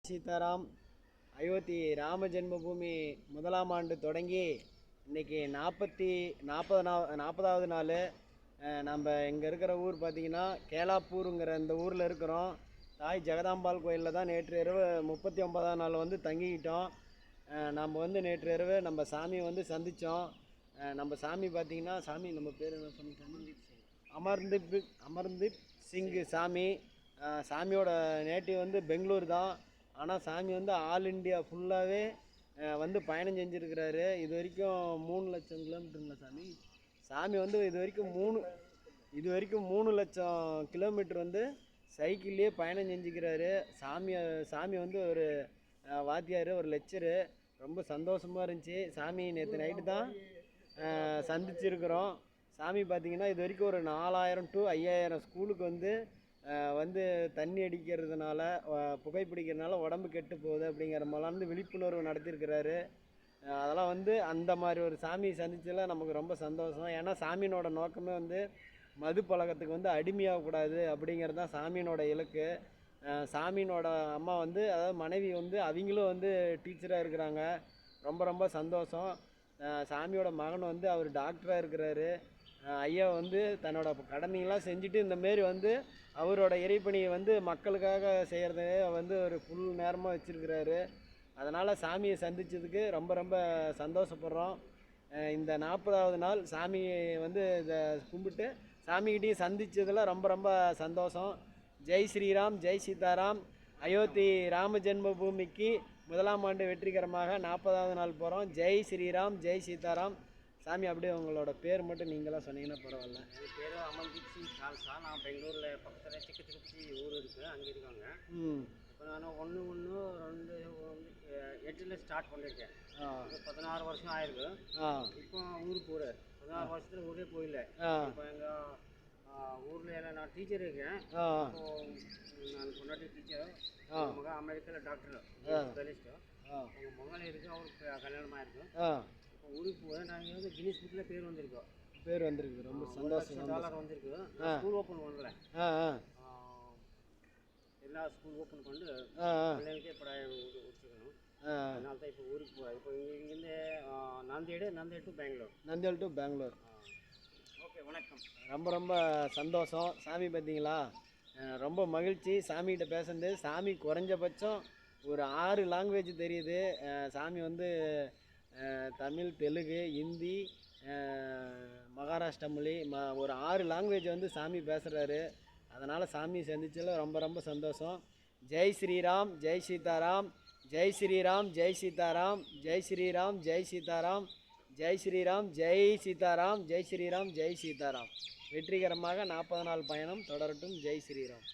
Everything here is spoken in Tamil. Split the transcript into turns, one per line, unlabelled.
சீதாராம். அயோத்தி ராம ஜென்மபூமி முதலாம் ஆண்டு தொடங்கி இன்றைக்கி 40வது நாள். நம்ம இங்கே இருக்கிற ஊர் பார்த்திங்கன்னா கேலாப்பூருங்கிற இந்த ஊரில் இருக்கிறோம். தாய் ஜெகதாம்பாள் கோயிலில் தான் நேற்று இரவு 39ஆம் நாள் வந்து தங்கிக்கிட்டோம். நம்ம வந்து நேற்று இரவு நம்ம சாமியை வந்து சந்தித்தோம். நம்ம சாமி பார்த்திங்கன்னா, சாமி நம்ம பேர் என்ன சொன்னீங்க? அமர்தீப் சிங் சாமி. சாமியோட நேட்டிவ் வந்து பெங்களூர் தான். ஆனால் சாமி வந்து ஆல் இண்டியா ஃபுல்லாகவே வந்து பயணம் செஞ்சுருக்கிறாரு. இது வரைக்கும் 3 லட்சம் கிலோமீட்டருங்களா சாமி? சாமி வந்து இது வரைக்கும் 3 லட்சம் கிலோமீட்டர் வந்து சைக்கிள்லேயே பயணம் செஞ்சுக்கிறாரு. சாமி வந்து ஒரு வாத்தியார், ஒரு லெக்சரு. ரொம்ப சந்தோஷமாக இருந்துச்சு. சாமி நேற்று நைட்டு தான் சந்திச்சிருக்கிறோம். சாமி பார்த்திங்கன்னா இது வரைக்கும் ஒரு 4000 to 5000 ஸ்கூலுக்கு வந்து தண்ணி அடிக்கிறதுனால, புகைப்பிடிக்கிறதுனால உடம்பு கெட்டு போகுது அப்படிங்கிற மாதிரிலாம் வந்து விழிப்புணர்வு நடத்தியிருக்கிறாரு. அதெல்லாம் வந்து அந்த மாதிரி ஒரு சாமி சந்திச்சதில் நமக்கு ரொம்ப சந்தோஷம். ஏன்னா சாமியினோட நோக்கமே வந்து மது பழக்கத்துக்கு வந்து அடிமையாகக்கூடாது அப்படிங்கிறது தான் சாமியினோட இலக்கு. சாமியினோட அம்மா வந்து, அதாவது மனைவி வந்து, அவங்களும் வந்து டீச்சராக இருக்கிறாங்க. ரொம்ப ரொம்ப சந்தோஷம். சாமியோட மகன் வந்து அவர் டாக்டராக இருக்கிறாரு. ஐயா வந்து தன்னோட கடமையெல்லாம் செஞ்சுட்டு இந்தமாரி வந்து அவரோட இறைப்பணியை வந்து மக்களுக்காக செய்கிறத வந்து ஒரு ஃபுல் நேரமாக வச்சுருக்கிறாரு. அதனால் சாமியை சந்தித்ததுக்கு ரொம்ப ரொம்ப சந்தோஷப்படுறோம். இந்த 40வது நாள் சாமியை வந்து இதை கும்பிட்டு சாமிகிட்டையும் சந்தித்ததில் ரொம்ப ரொம்ப சந்தோஷம். ஜெய் ஸ்ரீராம், ஜெய் சீதாராம். அயோத்தி ராம ஜென்மபூமிக்கு முதலாம் ஆண்டு வெற்றிகரமாக 40வது நாள் போகிறோம். ஜெய் ஸ்ரீராம், ஜெய் சீதாராம். சாமி, அப்படியே உங்களோட பேர் மட்டும் நீங்களாம் சொன்னீங்கன்னா பரவாயில்ல.
என் பேர் அமர்தீப் சிங் சால்சா. நான் பெங்களூரில் பக்கத்தில் திருப்பதி ஊர் இருக்குது, அங்கே இருக்காங்க. இப்போ நான் 1/1/2 ஸ்டார்ட் பண்ணியிருக்கேன். 16 வருஷம் ஆயிருக்கு. இப்போ ஊருக்கு போகிறேன். 16 வருஷத்தில் ஊரே போயில. இப்போ எங்கள் ஊரில் நான் டீச்சர் இருக்கேன். நான் பொன்னாட்டி டீச்சர். மகன் அமெரிக்காவில் டாக்டர், ஸ்பெஷலிஸ்ட்டு. உங்கள் மகன் இருக்குது, அவருக்கு கல்யாணமாக இருக்குது. ஊருக்கு போகிறேன். நாங்கள் வந்து கின்னஸ் புக்கில் பேர் வந்திருக்கு. ரொம்ப சந்தோஷம். $1,00,000 வந்திருக்கு. ஸ்கூல் ஓப்பன் பண்ணல. எல்லா ஸ்கூல் ஓப்பன் பண்ணிட்டு பிள்ளைங்களுக்கே படம் முடிச்சுக்கணும். அதனால தான் இப்போ ஊருக்கு போகிறேன். இப்போ இங்கேருந்து நாந்தேடு டு பெங்களூர். ஓகே, வணக்கம்.
ரொம்ப ரொம்ப சந்தோஷம். சாமி பார்த்தீங்களா, ரொம்ப மகிழ்ச்சி சாமிகிட்ட பேசுனது. சாமி குறைஞ்சபட்சம் ஒரு 6 லாங்குவேஜ் தெரியுது. சாமி வந்து தமிழ், தெலுங்கு, ஹிந்தி, மகாராஷ்டிரா மொழி, ஒரு 6 லாங்குவேஜ் வந்து சாமி பேசுகிறாரு. அதனால் சாமி சந்திச்சதில் ரொம்ப ரொம்ப சந்தோஷம். ஜெய் ஸ்ரீராம், ஜெய் சீதாராம். ஜெய் ஸ்ரீராம், ஜெய் சீதாராம். ஜெய் ஸ்ரீராம், ஜெய் சீதாராம். ஜெய் ஸ்ரீராம், ஜெய் சீதாராம். ஜெய் ஸ்ரீராம், ஜெய் சீதாராம். வெற்றிகரமாக 40 நாள் பயணம் தொடரட்டும். ஜெய் ஸ்ரீராம்.